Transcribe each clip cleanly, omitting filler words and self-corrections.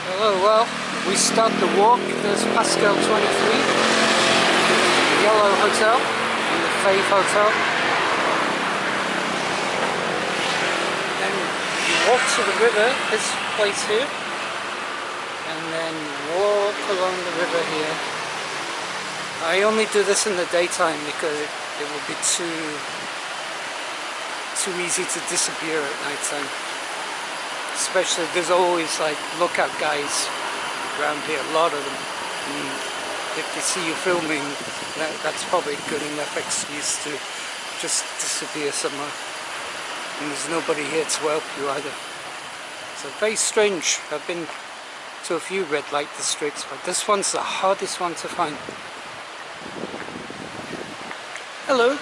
Hello, well, we start the walk. There's Pascal 23, the Yellow Hotel, and the Fave Hotel. Then you walk to the river, this place here, and then walk along the river here. I only do this in the daytime because it would be too easy to disappear at night time. Especially, there's always like lookout guys around here, a lot of them. And if they see you filming, that's probably a good enough excuse to just disappear somewhere. And there's nobody here to help you either. So very strange. I've been to a few red light districts, but this one's the hardest one to find. Hello.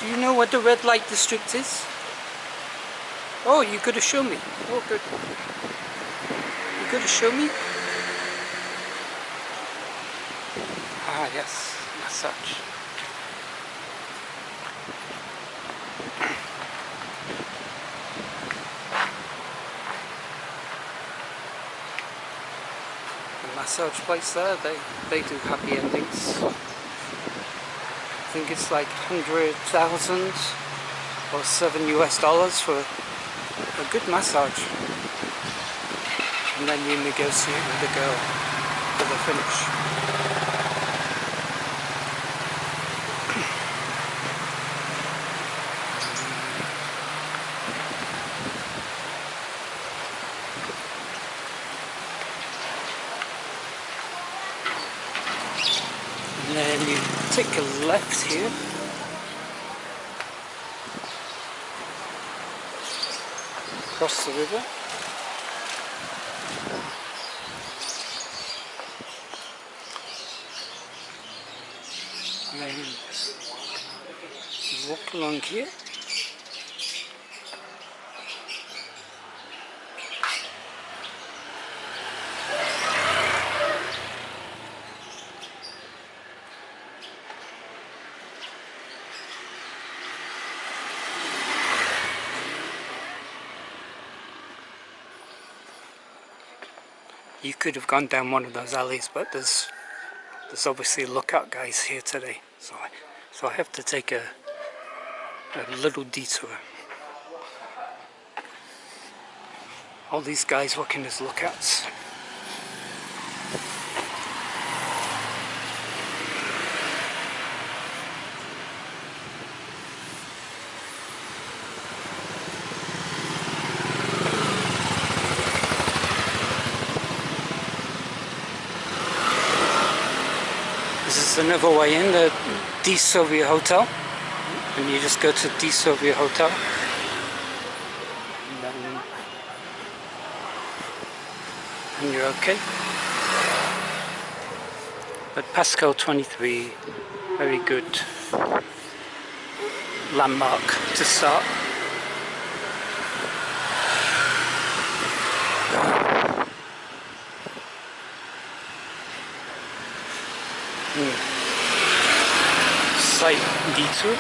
Do you know what the red light district is? Oh, you're going to show me. Oh, good. You're going to show me? Ah, yes. Massage. The massage place there, they do happy endings. I think it's like 100,000 or $7 US for a good massage, and then you negotiate with the girl for the finish. And then you take a left here. Across the river. And then walk along here. You could have gone down one of those alleys, but there's obviously lookout guys here today, so I have to take a little detour. All these guys working as lookouts. This is another way in, the Bandung Hotel, and you just go to Bandung Hotel, and you're okay. But Pascal 23, very good landmark to start. Slight detour.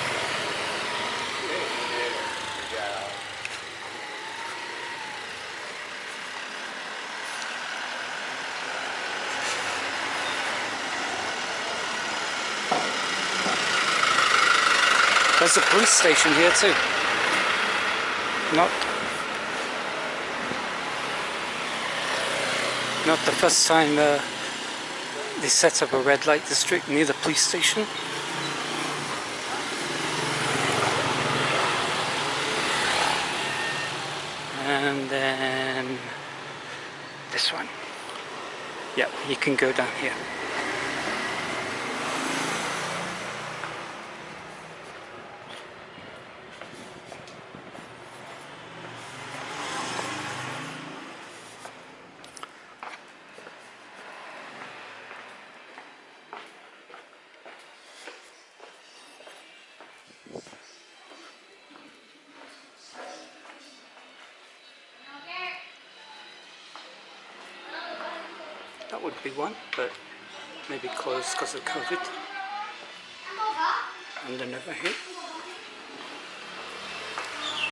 There's a police station here too. Not the first time they set up a red light district near the police station. And then this one. Yep, you can go down here. That would be one, but maybe closed because of COVID. And another here.